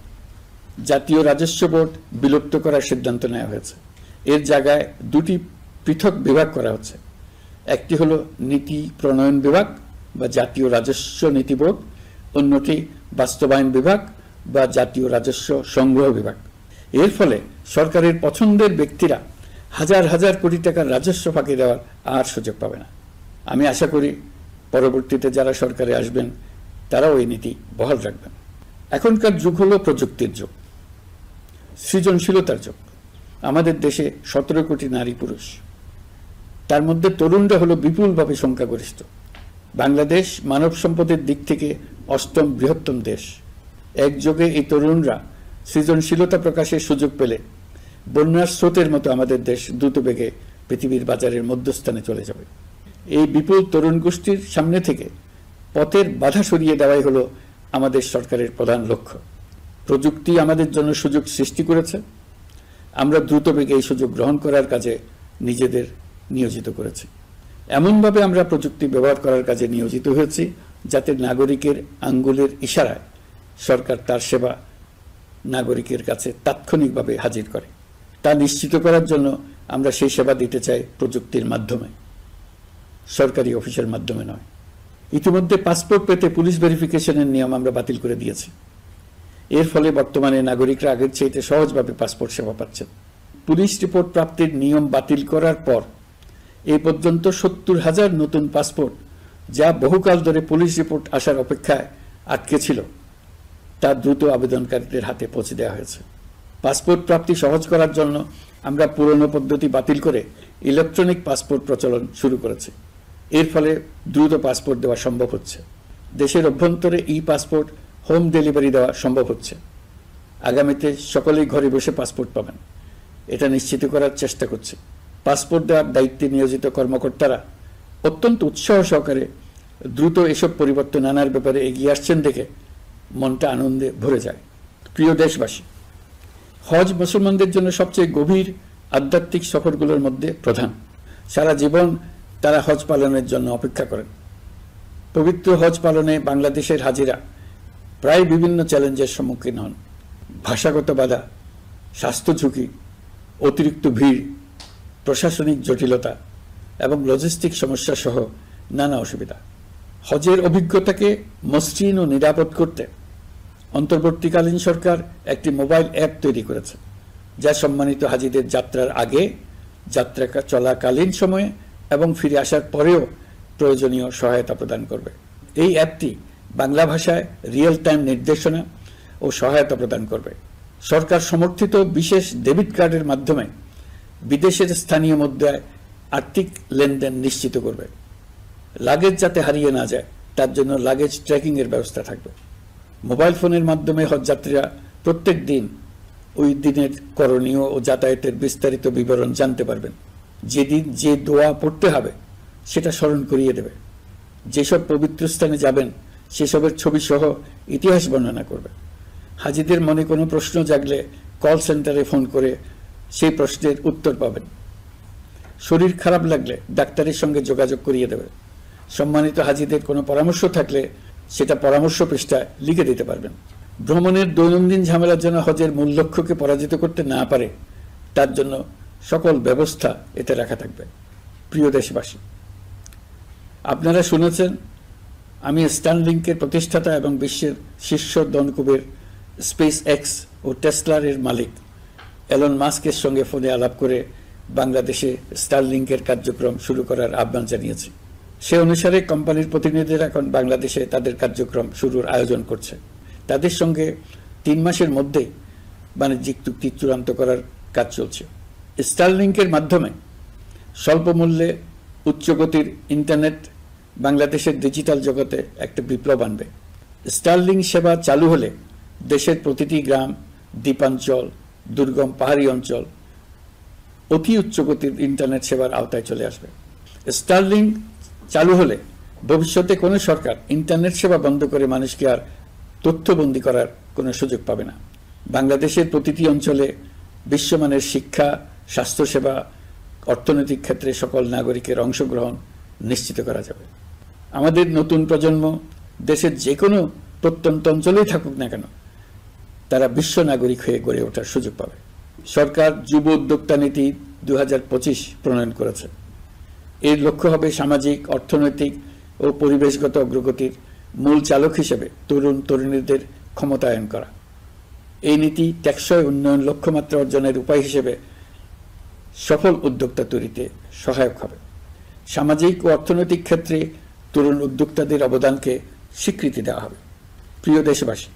জাতীয় রাজস্ব বোর্ড বিলুপ্ত করার সিদ্ধান্ত নেওয়া হয়েছে। এর জায়গায় দুটি পৃথক বিভাগ করা হচ্ছে। একটি হলো নীতি প্রণয়ন বিভাগ বা জাতীয় রাজস্ব নীতি বোর্ড, অন্যটি বাস্তবায়ন বিভাগ বা জাতীয় রাজস্ব সংগ্রহ বিভাগ। এর ফলে সরকারের পছন্দের ব্যক্তিরা হাজার হাজার কোটি টাকার রাজস্ব ফাঁকি দেওয়ার আর সুযোগ পাবে না। আমি আশা করি পরবর্তীতে যারা সরকারে আসবেন তারাও এই নীতি বহাল রাখবেন। এখনকার যুগ হলো প্রযুক্তির যুগ, সৃজনশীলতার যুগ। আমাদের দেশে ১৭ কোটি নারী পুরুষ, তার মধ্যে তরুণরা হলো বিপুলভাবে সংখ্যাগরিষ্ঠ। বাংলাদেশ মানব সম্পদের দিক থেকে ৮ম বৃহত্তম দেশ। একযোগে এই তরুণরা সৃজনশীলতা প্রকাশের সুযোগ পেলে বন্যার স্রোতের মতো আমাদের দেশ দ্রুত বেগে পৃথিবীর বাজারের মধ্যস্থানে চলে যাবে। এই বিপুল তরুণ গোষ্ঠীর সামনে থেকে পথের বাধা সরিয়ে দেওয়াই হলো আমাদের সরকারের প্রধান লক্ষ্য। প্রযুক্তি আমাদের জন্য সুযোগ সৃষ্টি করেছে, আমরা দ্রুত বেগে এই সুযোগ গ্রহণ করার কাজে নিজেদের নিয়োজিত করেছি। এমনভাবে আমরা প্রযুক্তি ব্যবহার করার কাজে নিয়োজিত হয়েছি যাতে নাগরিকের আঙ্গুলের ইশারায় সরকার তার সেবা নাগরিকের কাছে তাৎক্ষণিকভাবে হাজির করে। তা নিশ্চিত করার জন্য আমরা সেই সেবা দিতে চাই প্রযুক্তির মাধ্যমে, সরকারি অফিসের মাধ্যমে নয়। ইতিমধ্যে পাসপোর্ট পেতে পুলিশ ভেরিফিকেশনের নিয়ম আমরা বাতিল করে দিয়েছি। এর ফলে বর্তমানে নাগরিকরা আগের চাইতে সহজভাবে পাসপোর্ট সেবা পাচ্ছেন। পুলিশ রিপোর্ট প্রাপ্তির নিয়ম বাতিল করার পর এই পর্যন্ত ৭০,০০০ নতুন পাসপোর্ট, যা বহুকাল ধরে পুলিশ রিপোর্ট আসার অপেক্ষায় আটকে ছিল, তা দ্রুত আবেদনকারীদের হাতে পৌঁছে দেওয়া হয়েছে। পাসপোর্ট প্রাপ্তি সহজ করার জন্য আমরা পুরনো পদ্ধতি বাতিল করে ইলেকট্রনিক পাসপোর্ট প্রচলন শুরু করেছি। এর ফলে দ্রুত পাসপোর্ট দেওয়া সম্ভব হচ্ছে। দেশের অভ্যন্তরে ই পাসপোর্ট হোম ডেলিভারি দেওয়া সম্ভব হচ্ছে। আগামীতে সকলেই ঘরে বসে পাসপোর্ট পাবেন, এটা নিশ্চিত করার চেষ্টা করছি। পাসপোর্ট দেওয়ার দায়িত্বে নিয়োজিত কর্মকর্তারা অত্যন্ত উৎসাহ সহকারে দ্রুত এসব পরিবর্তন আনার ব্যাপারে এগিয়ে আসছেন দেখে মনটা আনন্দে ভরে যায়। প্রিয় দেশবাসী, হজ মুসলমানদের জন্য সবচেয়ে গভীর আধ্যাত্মিক সফরগুলোর মধ্যে প্রধান। সারা জীবন তারা হজ পালনের জন্য অপেক্ষা করেন। পবিত্র হজ পালনে বাংলাদেশের হাজিরা প্রায় বিভিন্ন চ্যালেঞ্জের সম্মুখীন হন। ভাষাগত বাধা, স্বাস্থ্য ঝুঁকি, অতিরিক্ত ভিড়, প্রশাসনিক জটিলতা এবং লজিস্টিক সমস্যা সহ নানা অসুবিধা। হজের অভিজ্ঞতাকে মসৃণ ও নিরাপদ করতে অন্তর্বর্তীকালীন সরকার একটি মোবাইল অ্যাপ তৈরি করেছে, যা সম্মানিত হাজিদের যাত্রার আগে, যাত্রা চলাকালীন সময়ে এবং ফিরে আসার পরেও প্রয়োজনীয় সহায়তা প্রদান করবে। এই অ্যাপটি বাংলা ভাষায় রিয়েল টাইম নির্দেশনা ও সহায়তা প্রদান করবে। সরকার সমর্থিত বিশেষ ডেবিট কার্ডের মাধ্যমে বিদেশের স্থানীয় মুদ্রায় আর্থিক লেনদেন নিশ্চিত করবে। লাগেজ যাতে হারিয়ে না যায় তার জন্য লাগেজ ট্র্যাকিংয়ের ব্যবস্থা থাকবে। মোবাইল ফোনের মাধ্যমে হজযাত্রীরা প্রত্যেক দিন ওই দিনের করণীয় ও যাতায়াতের বিস্তারিত বিবরণ জানতে পারবেন। যেদিন যে দোয়া পড়তে হবে সেটা স্মরণ করিয়ে দেবে। যেসব পবিত্র স্থানে যাবেন সেসবের ছবি সহ ইতিহাস বর্ণনা করবে। হাজিদের মনে কোনো প্রশ্ন জাগলে কল সেন্টারে ফোন করে সেই প্রশ্নের উত্তর পাবেন। শরীর খারাপ লাগলে ডাক্তারের সঙ্গে যোগাযোগ করিয়ে দেবে। সম্মানিত হাজিদের কোনো পরামর্শ থাকলে সেটা পরামর্শ পৃষ্ঠায় লিখে দিতে পারবেন। ভ্রমণের দৈনন্দিন ঝামেলার জন্য হজের মূল লক্ষ্যকে পরাজিত করতে না পারে তার জন্য সকল ব্যবস্থা এতে রাখা থাকবে। প্রিয় দেশবাসী, আপনারা শুনেছেন আমি স্টারলিংকের প্রতিষ্ঠাতা এবং বিশ্বের শীর্ষ ধনকুবের স্পেস এক্স ও টেসলার এর মালিক এলন মাস্কের সঙ্গে ফোনে আলাপ করে বাংলাদেশে স্টারলিংকের কার্যক্রম শুরু করার আহ্বান জানিয়েছি। সে অনুসারে কোম্পানির প্রতিনিধিরা এখন বাংলাদেশে তাদের কার্যক্রম শুরুর আয়োজন করছে। তাদের সঙ্গে 3 মাসের মধ্যেই বাণিজ্যিক চুক্তি চূড়ান্ত করার কাজ চলছে। স্টারলিংকের মাধ্যমে স্বল্প মূল্যে উচ্চগতির ইন্টারনেট বাংলাদেশের ডিজিটাল জগতে একটা বিপ্লব আনবে। স্টারলিং সেবা চালু হলে দেশের প্রতিটি গ্রাম, দ্বীপাঞ্চল, দুর্গম পাহাড়ি অঞ্চল অতি উচ্চগতির ইন্টারনেট সেবার আওতায় চলে আসবে। স্টারলিং চালু হলে ভবিষ্যতে কোনো সরকার ইন্টারনেট সেবা বন্ধ করে মানুষকে আর তথ্যবন্দী করার কোনো সুযোগ পাবে না। বাংলাদেশের প্রতিটি অঞ্চলে বিশ্বমানের শিক্ষা, স্বাস্থ্যসেবা, অর্থনৈতিক ক্ষেত্রে সকল নাগরিকের অংশগ্রহণ নিশ্চিত করা যাবে। আমাদের নতুন প্রজন্ম দেশের যে কোনো প্রত্যন্ত অঞ্চলেই থাকুক না কেন তারা বিশ্ব নাগরিক হয়ে গড়ে ওঠার সুযোগ পাবে। সরকার যুব উদ্যোক্তা নীতি 2025 প্রণয়ন করেছে। এর লক্ষ্য হবে সামাজিক, অর্থনৈতিক ও পরিবেশগত অগ্রগতির মূল চালক হিসেবে তরুণ তরুণীদের ক্ষমতায়ন করা। এই নীতি টেকসই উন্নয়ন লক্ষ্যমাত্রা অর্জনের উপায় হিসেবে সফল উদ্যোক্তা তৈরিতে সহায়ক হবে। সামাজিক ও অর্থনৈতিক ক্ষেত্রে তরুণ উদ্যোক্তাদের অবদানকে স্বীকৃতি দেওয়া হবে। প্রিয় দেশবাসী,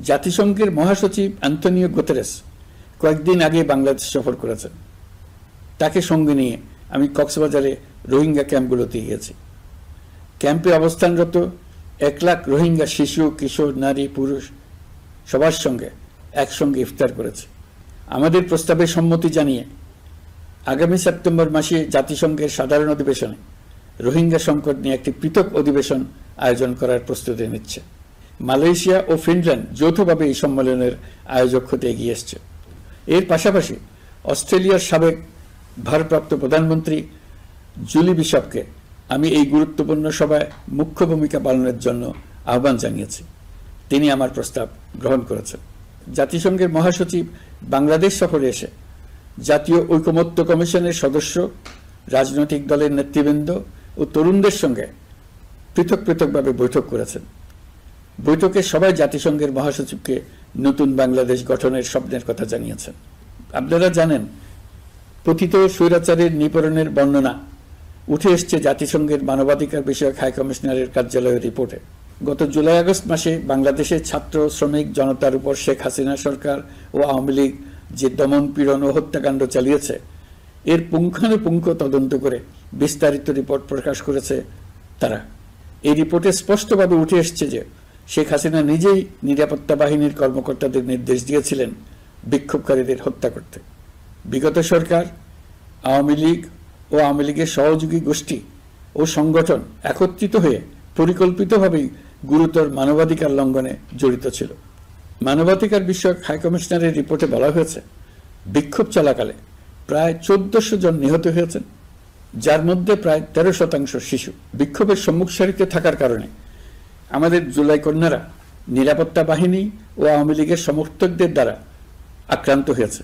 জাতিসংঘের মহাসচিব অ্যান্টনিও গুতেরেস কয়েকদিন আগে বাংলাদেশ সফর করেছেন। তাকে সঙ্গে নিয়ে আমি কক্সবাজারে রোহিঙ্গা ক্যাম্পগুলোতে গিয়েছি। ক্যাম্পে অবস্থানরত 1 লাখ রোহিঙ্গা শিশু, কিশোর, নারী, পুরুষ সবার সঙ্গে একসঙ্গে ইফতার করেছে। আমাদের প্রস্তাবে সম্মতি জানিয়ে আগামী সেপ্টেম্বর মাসে জাতিসংঘের সাধারণ অধিবেশনে রোহিঙ্গা সংকট নিয়ে একটি পৃথক অধিবেশন আয়োজন করার প্রস্তুতি নিচ্ছে। মালয়েশিয়া ও ফিনল্যান্ড যৌথভাবে এই সম্মেলনের আয়োজক হতে এগিয়ে এসছে। এর পাশাপাশি অস্ট্রেলিয়ার সাবেক ভারপ্রাপ্ত প্রধানমন্ত্রী জুলি বিশপকে আমি এই গুরুত্বপূর্ণ সভায় মুখ্য ভূমিকা পালনের জন্য আহ্বান জানিয়েছি। তিনি আমার প্রস্তাব গ্রহণ করেছেন। জাতিসংঘের মহাসচিব বাংলাদেশ সফরে এসে জাতীয় ঐকমত্য কমিশনের সদস্য, রাজনৈতিক দলের নেতৃবৃন্দ ও তরুণদের সঙ্গে পৃথক পৃথকভাবে বৈঠক করেছেন। বৈঠকে সবাই জাতিসংঘের মহাসচিবকে নতুন বাংলাদেশ গঠনের স্বপ্নের কথা জানিয়েছেন। আপনারা জানেন, পতিত স্বৈরাচারের নিপীড়নের বর্ণনা উঠে এসছে জাতিসংঘের মানবাধিকার বিষয়ক হাই কমিশনারের কার্যালয়ের রিপোর্টে। গত জুলাই-আগস্ট মাসে বাংলাদেশের ছাত্র, শ্রমিক জনতার উপর শেখ হাসিনা সরকার ও আওয়ামী লীগ যে দমন, পীড়ন ও হত্যাকাণ্ড চালিয়েছে এর পুঙ্খানুপুঙ্খ তদন্ত করে বিস্তারিত রিপোর্ট প্রকাশ করেছে তারা। এই রিপোর্টে স্পষ্টভাবে উঠে এসছে যে শেখ হাসিনা নিজেই নিরাপত্তা বাহিনীর কর্মকর্তাদের নির্দেশ দিয়েছিলেন বিক্ষোভকারীদের হত্যা করতে। বিগত সরকার, আওয়ামী লীগ ও আওয়ামী লীগের সহযোগী গোষ্ঠী ও সংগঠন একত্রিত হয়ে পরিকল্পিতভাবেই গুরুতর মানবাধিকার লঙ্ঘনে জড়িত ছিল। মানবাধিকার বিষয়ক হাইকমিশনারের রিপোর্টে বলা হয়েছে, বিক্ষোভ চলাকালে প্রায় 1400 জন নিহত হয়েছেন, যার মধ্যে প্রায় 13% শিশু। বিক্ষোভের সম্মুখ সারিতে থাকার কারণে আমাদের জুলাই কন্যারা নিরাপত্তা বাহিনী ও আওয়ামী লীগের সমর্থকদের দ্বারা আক্রান্ত হয়েছে,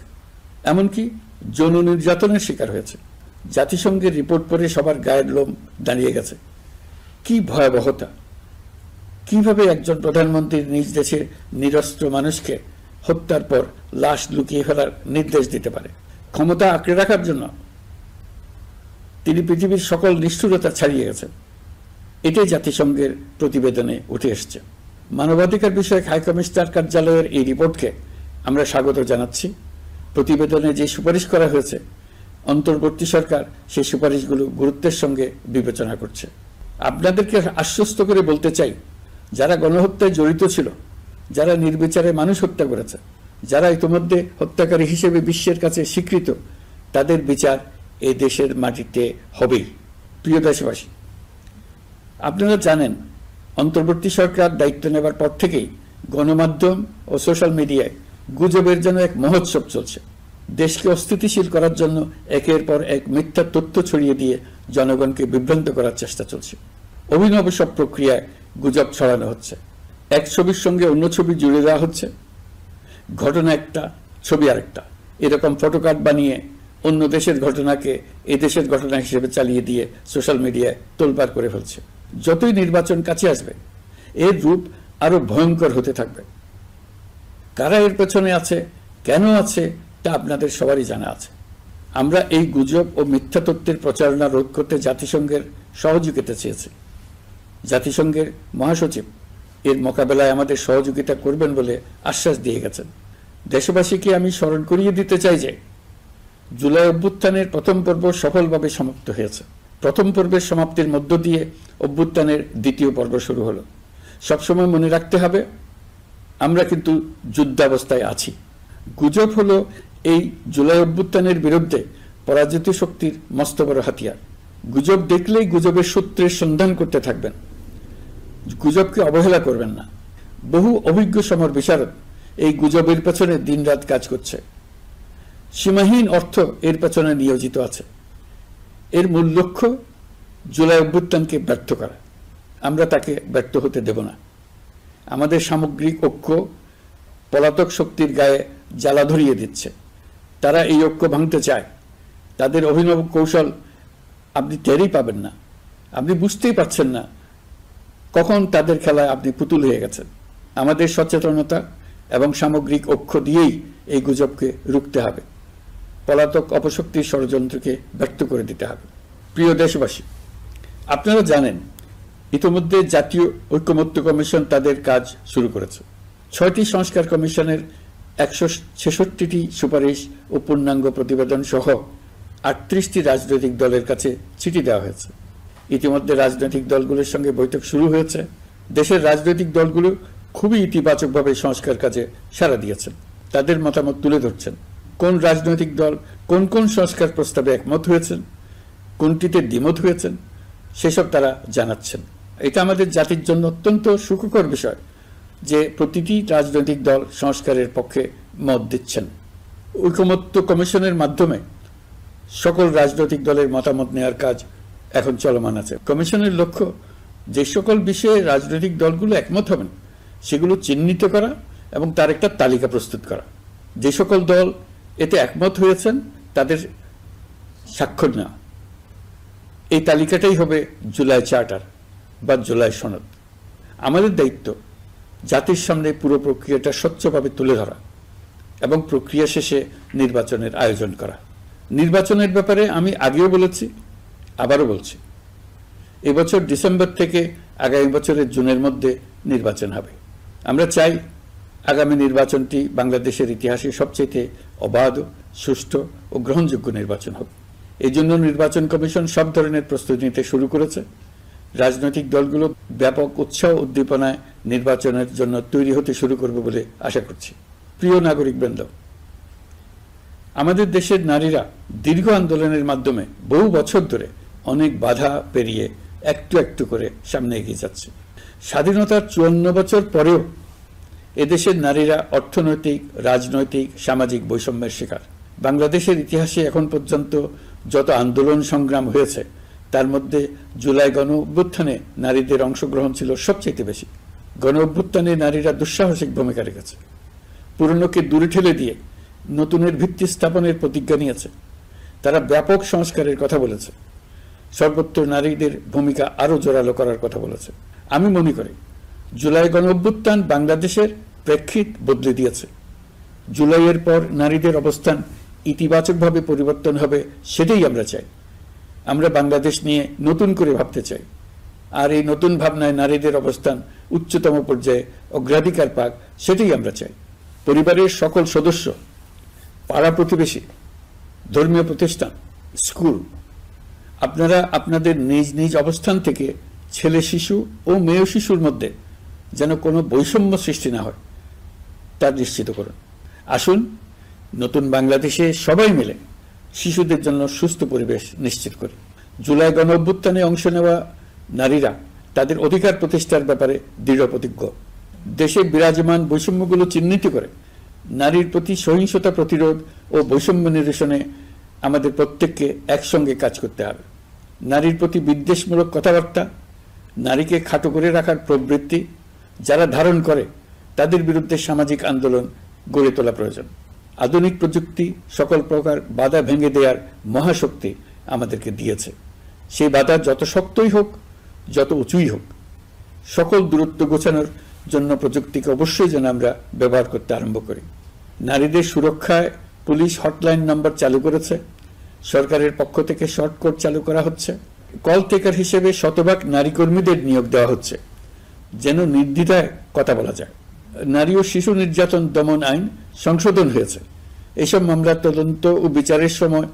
এমনকি যৌন নির্যাতনের শিকার হয়েছে। জাতিসংঘের রিপোর্ট পড়ে সবার গায়ের লোম দাঁড়িয়ে গেছে। কি ভয়াবহতা! কিভাবে একজন প্রধানমন্ত্রী নিজ দেশের নিরস্ত্র মানুষকে হত্যার পর লাশ লুকিয়ে ফেলার নির্দেশ দিতে পারে? ক্ষমতা আঁকড়ে রাখার জন্য তিনি পৃথিবীর সকল নিষ্ঠুরতা ছাড়িয়ে গেছেন। এটাই জাতিসংঘের প্রতিবেদনে উঠে এসছে। মানবাধিকার বিষয়ক হাইকমিশনার কার্যালয়ের এই রিপোর্টকে আমরা স্বাগত জানাচ্ছি। প্রতিবেদনে যে সুপারিশ করা হয়েছে, অন্তর্বর্তী সরকার সেই সুপারিশগুলো গুরুত্বের সঙ্গে বিবেচনা করছে। আপনাদেরকে আশ্বস্ত করে বলতে চাই, যারা গণহত্যায় জড়িত ছিল, যারা নির্বিচারে মানুষ হত্যা করেছে, যারা ইতিমধ্যে হত্যাকারী হিসেবে বিশ্বের কাছে স্বীকৃত, তাদের বিচার এই দেশের মাটিতে হবেই। প্রিয় দেশবাসী, আপনারা জানেন, অন্তর্বর্তী সরকার দায়িত্ব নেবার পর থেকেই গণমাধ্যম ও সোশ্যাল মিডিয়ায় গুজবের জন্য এক মহোৎসব চলছে। দেশকে অস্থিতিশীল করার জন্য একের পর এক মিথ্যা তথ্য ছড়িয়ে দিয়ে জনগণকে বিভ্রান্ত করার চেষ্টা চলছে। অভিনব সব প্রক্রিয়ায় গুজব ছড়ানো হচ্ছে। এক ছবির সঙ্গে অন্য ছবি জুড়ে দেওয়া হচ্ছে, ঘটনা একটা, ছবি আরেকটা। এরকম ফটোকার্ড বানিয়ে অন্য দেশের ঘটনাকে এ দেশের ঘটনা হিসেবে চালিয়ে দিয়ে সোশ্যাল মিডিয়ায় তোলপাড় করে ফেলছে। যতই নির্বাচন কাছে আসবে, এর রূপ আরো ভয়ঙ্কর হতে থাকবে। কারা এর পেছনে আছে, কেন আছে, তা আপনাদের সবারই জানা আছে। আমরা এই গুজব ও মিথ্যা তথ্যের প্রচারণা রোধ করতে জাতিসংঘের সহযোগিতা চেয়েছি। জাতিসংঘের মহাসচিব এর মোকাবেলায় আমাদের সহযোগিতা করবেন বলে আশ্বাস দিয়ে গেছেন। দেশবাসীকে আমি স্মরণ করিয়ে দিতে চাই যে জুলাই অভ্যুত্থানের প্রথম পর্ব সফলভাবে সমাপ্ত হয়েছে। প্রথম পর্বের সমাপ্তির মধ্য দিয়ে অভ্যুত্থানের দ্বিতীয় পর্ব শুরু হলো। সবসময় মনে রাখতে হবে, আমরা কিন্তু যুদ্ধাবস্থায় আছি। গুজব হলো এই জুলাই অভ্যুত্থানের বিরুদ্ধে পরাজিত শক্তির মস্ত বড় হাতিয়ার। গুজব দেখলেই গুজবের সূত্রের সন্ধান করতে থাকবেন, গুজবকে অবহেলা করবেন না। বহু অভিজ্ঞ সমর বিশারদ এই গুজবের পেছনে দিনরাত কাজ করছে। সীমাহীন অর্থ এর পেছনে নিয়োজিত আছে। এর মূল লক্ষ্য জুলাই অভ্যুত্থানকে ব্যর্থ করা। আমরা তাকে ব্যর্থ হতে দেব না। আমাদের সামগ্রিক ঐক্য পলাতক শক্তির গায়ে জ্বালা ধরিয়ে দিচ্ছে। তারা এই ঐক্য ভাঙতে চায়। তাদের অভিনব কৌশল আপনি টেরই পাবেন না, আপনি বুঝতেই পারছেন না কখন তাদের খেলায় আপনি পুতুল হয়ে গেছেন। আমাদের সচেতনতা এবং সামগ্রিক ঐক্য দিয়েই এই গুজবকে রুখতে হবে। পলাতক অপশক্তির ষড়যন্ত্রকে ব্যর্থ করে দিতে হবে। প্রিয় দেশবাসী, আপনারা জানেন, ইতিমধ্যে জাতীয় ঐকমত্য কমিশন তাদের কাজ শুরু করেছে। 6টি সংস্কার কমিশনের 166টি সুপারিশ ও পূর্ণাঙ্গ প্রতিবেদন সহ 38টি রাজনৈতিক দলের কাছে চিঠি দেওয়া হয়েছে। ইতিমধ্যে রাজনৈতিক দলগুলোর সঙ্গে বৈঠক শুরু হয়েছে। দেশের রাজনৈতিক দলগুলো খুবই ইতিবাচকভাবে সংস্কার কাজে সাড়া দিয়েছেন। তাদের মতামত তুলে ধরছেন। কোন রাজনৈতিক দল কোন কোন সংস্কার প্রস্তাবে একমত হয়েছেন, কোনটিতে দ্বিমত হয়েছেন, সেসব তারা জানাচ্ছেন। এটা আমাদের জাতির জন্য অত্যন্ত সুখকর বিষয় যে প্রতিটি রাজনৈতিক দল সংস্কারের পক্ষে মত দিচ্ছেন। ঐকমত্য কমিশনের মাধ্যমে সকল রাজনৈতিক দলের মতামত নেওয়ার কাজ এখন চলমান আছে। কমিশনের লক্ষ্য যে সকল বিষয়ে রাজনৈতিক দলগুলো একমত হবেন সেগুলো চিহ্নিত করা এবং তার একটা তালিকা প্রস্তুত করা। যে সকল দল এতে একমত হয়েছেন তাদের স্বাক্ষর নেওয়া। এই তালিকাটাই হবে জুলাই চার্টার বা জুলাই সনদ। আমাদের দায়িত্ব জাতির সামনে পুরো প্রক্রিয়াটা স্বচ্ছভাবে তুলে ধরা এবং প্রক্রিয়া শেষে নির্বাচনের আয়োজন করা। নির্বাচনের ব্যাপারে আমি আগেও বলেছি, আবারও বলছি, এবছর ডিসেম্বর থেকে আগামী বছরের জুনের মধ্যে নির্বাচন হবে। আমরা চাই আগামী নির্বাচনটি বাংলাদেশের ইতিহাসে সবচেয়ে অবাধ, সুষ্ঠু ও গ্রহণযোগ্য নির্বাচন হবে। এই জন্য নির্বাচন কমিশন সব ধরনের প্রস্তুতি নিতে শুরু করেছে। রাজনৈতিক দলগুলো ব্যাপক উৎসাহ উদ্দীপনায় নির্বাচনের জন্য তৈরি হতে শুরু করবে বলে আশা করছি। প্রিয় নাগরিকবৃন্দ, আমাদের দেশের নারীরা দীর্ঘ আন্দোলনের মাধ্যমে বহু বছর ধরে অনেক বাধা পেরিয়ে একটু একটু করে সামনে এগিয়ে যাচ্ছে। স্বাধীনতার 54 বছর পরেও এদেশের নারীরা অর্থনৈতিক, রাজনৈতিক, সামাজিক বৈষম্যের শিকার। বাংলাদেশের ইতিহাসে এখন পর্যন্ত যত আন্দোলন সংগ্রাম হয়েছে তার মধ্যে জুলাই গণ অভ্যুত্থানে নারীদের অংশগ্রহণ ছিল সবচেয়ে বেশি। গণ অভ্যুত্থানে নারীরা দুঃসাহসিক ভূমিকা রেখেছে, পুরনোকে দূরে ঠেলে দিয়ে নতুনের ভিত্তি স্থাপনের প্রতিজ্ঞা নিয়েছে। তারা ব্যাপক সংস্কারের কথা বলেছে, সর্বত্র নারীদের ভূমিকা আরও জোরালো করার কথা বলেছে। আমি মনে করি জুলাই গণ অভ্যুত্থান বাংলাদেশের প্রেক্ষিত বদলে দিয়েছে। জুলাইয়ের পর নারীদের অবস্থান ইতিবাচকভাবে পরিবর্তন হবে, সেটাই আমরা চাই। আমরা বাংলাদেশ নিয়ে নতুন করে ভাবতে চাই, আর এই নতুন ভাবনায় নারীদের অবস্থান উচ্চতম পর্যায়ে অগ্রাধিকার পাক, সেটাই আমরা চাই। পরিবারের সকল সদস্য, পাড়া প্রতিবেশী, ধর্মীয় প্রতিষ্ঠান, স্কুল, আপনারা আপনাদের নিজ নিজ অবস্থান থেকে ছেলে শিশু ও মেয়ে শিশুর মধ্যে যেন কোনো বৈষম্য সৃষ্টি না হয় তা নিশ্চিত করুন। আসুন নতুন বাংলাদেশে সবাই মিলে শিশুদের জন্য সুস্থ পরিবেশ নিশ্চিত করি। জুলাই গণ অভ্যুত্থানে অংশ নেওয়া নারীরা তাদের অধিকার প্রতিষ্ঠার ব্যাপারে দৃঢ় প্রতিজ্ঞ। দেশে বিরাজমান বৈষম্যগুলো চিহ্নিত করে নারীর প্রতি সহিংসতা প্রতিরোধ ও বৈষম্য নিরসনে আমাদের প্রত্যেককে একসঙ্গে কাজ করতে হবে। নারীর প্রতি বিদ্বেষমূলক কথাবার্তা, নারীকে খাটো করে রাখার প্রবৃত্তি যারা ধারণ করে তাদের বিরুদ্ধে সামাজিক আন্দোলন গড়ে তোলা প্রয়োজন। আধুনিক প্রযুক্তি সকল প্রকার বাধা ভেঙে দেওয়ার মহাশক্তি আমাদেরকে দিয়েছে। সেই বাধা যত শক্তই হোক, যত উঁচুই হোক, সকল দূরত্ব গোছানোর জন্য প্রযুক্তিকে অবশ্যই যেন আমরা ব্যবহার করতে আরম্ভ করি। নারীদের সুরক্ষায় পুলিশ হটলাইন নাম্বার চালু করেছে, সরকারের পক্ষ থেকে শর্টকট চালু করা হচ্ছে, কল টেকার হিসেবে শতভাগ নারী কর্মীদের নিয়োগ দেওয়া হচ্ছে যেন নির্দ্বিধায় কথা বলা যায়। নারী ও শিশু নির্যাতন দমন আইন সংশোধন হয়েছে, এসব মামলার তদন্ত ও বিচারের সময়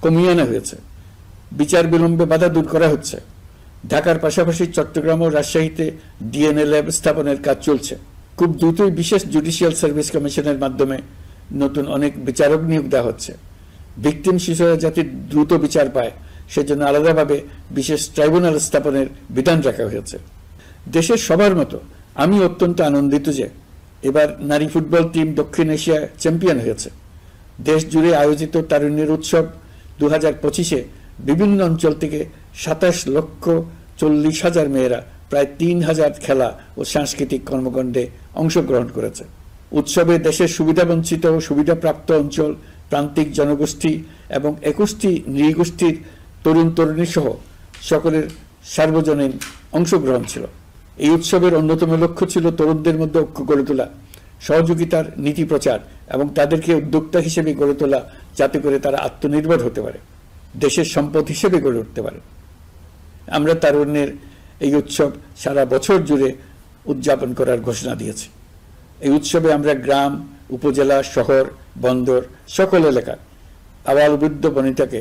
কমিয়ে আনা হয়েছে, বিচার বিলম্বে বাধা দূর করা হচ্ছে। ঢাকার পাশাপাশি চট্টগ্রাম ও রাজশাহীতে ডিএনএ ল্যাব স্থাপনের কাজ চলছে। খুব দ্রুতই বিশেষ জুডিশিয়াল সার্ভিস কমিশনের মাধ্যমে নতুন অনেক বিচারক নিয়োগ দেওয়া হচ্ছে। ভিকটিম শিশুরা যাতে দ্রুত বিচার পায় সেজন্য আলাদাভাবে বিশেষ ট্রাইব্যুনাল স্থাপনের বিধান রাখা হয়েছে। দেশের সবার মতো আমি অত্যন্ত আনন্দিত যে এবার নারী ফুটবল টিম দক্ষিণ এশিয়া চ্যাম্পিয়ন হয়েছে। দেশ জুড়ে আয়োজিত তারুণ্যের উৎসব 2025-এ বিভিন্ন অঞ্চল থেকে 27,40,000 মেয়েরা প্রায় 3,000 খেলা ও সাংস্কৃতিক কর্মকাণ্ডে অংশগ্রহণ করেছে। উৎসবে দেশের সুবিধাবঞ্চিত ও সুবিধাপ্রাপ্ত অঞ্চল, প্রান্তিক জনগোষ্ঠী এবং 21টি নৃগোষ্ঠীর তরুণ তরুণী সহ সকলের সার্বজনীন অংশগ্রহণ ছিল। এই উৎসবের অন্যতম লক্ষ্য ছিল তরুণদের মধ্যে ঐক্য গড়ে তোলা, সহযোগিতার নীতি প্রচার এবং তাদেরকে উদ্যোক্তা হিসেবে গড়ে তোলা, যাতে করে তারা আত্মনির্ভর হতে পারে, দেশের সম্পদ হিসেবে গড়ে উঠতে পারে। আমরা তারুণ্যের এই উৎসব সারা বছর জুড়ে উদযাপন করার ঘোষণা দিয়েছি। এই উৎসবে আমরা গ্রাম, উপজেলা, শহর, বন্দর সকল এলাকার আবাল বৃদ্ধ বনিতাকে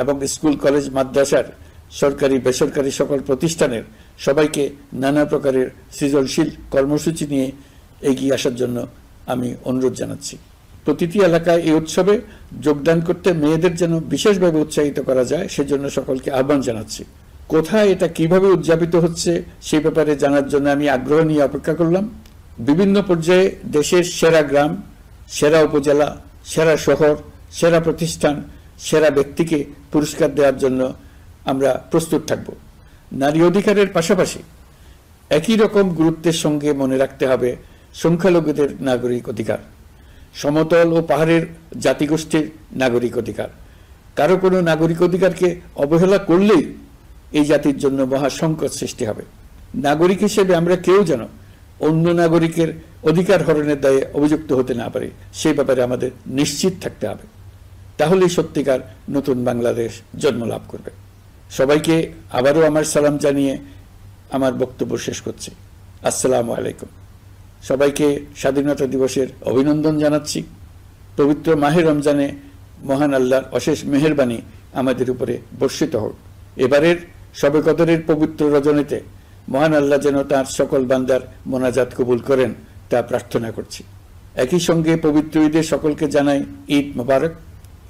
এবং স্কুল, কলেজ, মাদ্রাসার সরকারি বেসরকারি সকল প্রতিষ্ঠানের সবাইকে নানা প্রকারের সৃজনশীল কর্মসূচি নিয়ে এগিয়ে আসার জন্য আমি অনুরোধ জানাচ্ছি। প্রতিটি এলাকায় এই উৎসবে যোগদান করতে মেয়েদের যেন বিশেষভাবে উৎসাহিত করা যায় সেজন্য সকলকে আহ্বান জানাচ্ছি। কোথায় এটা কিভাবে উদযাপিত হচ্ছে সেই ব্যাপারে জানার জন্য আমি আগ্রহ নিয়ে অপেক্ষা করলাম। বিভিন্ন পর্যায়ে দেশের সেরা গ্রাম, সেরা উপজেলা, সেরা শহর, সেরা প্রতিষ্ঠান, সেরা ব্যক্তিকে পুরস্কার দেওয়ার জন্য আমরা প্রস্তুত থাকব। নারী অধিকারের পাশাপাশি একই রকম গুরুত্বের সঙ্গে মনে রাখতে হবে সংখ্যালঘুদের নাগরিক অধিকার, সমতল ও পাহাড়ের জাতিগোষ্ঠীর নাগরিক অধিকার। কারো কোনো নাগরিক অধিকারকে অবহেলা করলেই এই জাতির জন্য মহা সংকট সৃষ্টি হবে। নাগরিক হিসেবে আমরা কেউ যেন অন্য নাগরিকের অধিকার হরণের দায়ে অভিযুক্ত হতে না পারি, সেই ব্যাপারে আমাদের নিশ্চিত থাকতে হবে। তাহলেই সত্যিকার নতুন বাংলাদেশ জন্ম লাভ করবে। সবাইকে আবারও আমার সালাম জানিয়ে আমার বক্তব্য শেষ করছি। আসসালামু আলাইকুম। সবাইকে স্বাধীনতা দিবসের অভিনন্দন জানাচ্ছি। পবিত্র মাহে রমজানে মহান আল্লাহর অশেষ মেহেরবানি আমাদের উপরে বর্ষিত হোক। এবারের শবে কদরের পবিত্র রজনীতে মহান আল্লাহ যেন তাঁর সকল বান্দার মোনাজাত কবুল করেন তা প্রার্থনা করছি। একই সঙ্গে পবিত্র ঈদে সকলকে জানাই ঈদ মোবারক।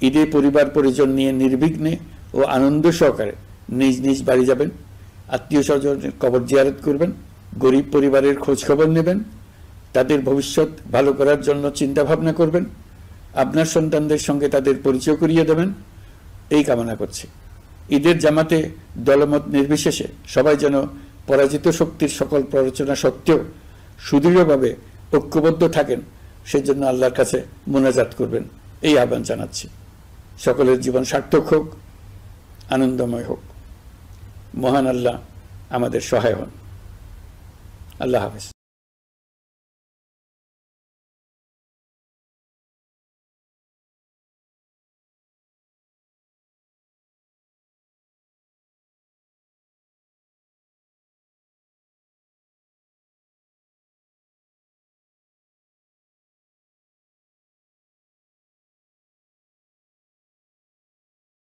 ঈদে পরিবার পরিজন নিয়ে নির্বিঘ্নে ও আনন্দ সহকারে নিজ নিজ বাড়ি যাবেন, আত্মীয় স্বজনের কবর জিয়ারত করবেন, গরিব পরিবারের খোঁজ খবর নেবেন, তাদের ভবিষ্যৎ ভালো করার জন্য চিন্তা ভাবনা করবেন, আপনার সন্তানদের সঙ্গে তাদের পরিচয় করিয়ে দেবেন, এই কামনা করছি। ঈদের জামাতে দলমত নির্বিশেষে সবাই যেন পরাজিত শক্তির সকল প্ররোচনা সত্ত্বেও সুদৃঢ়ভাবে ঐক্যবদ্ধ থাকেন, সেজন্য আল্লাহর কাছে মোনাজাত করবেন, এই আহ্বান জানাচ্ছি। সকলের জীবন সার্থক হোক, আনন্দময় হোক। মহান আল্লাহ আমাদের সহায় হন। আল্লাহ হাফেজ।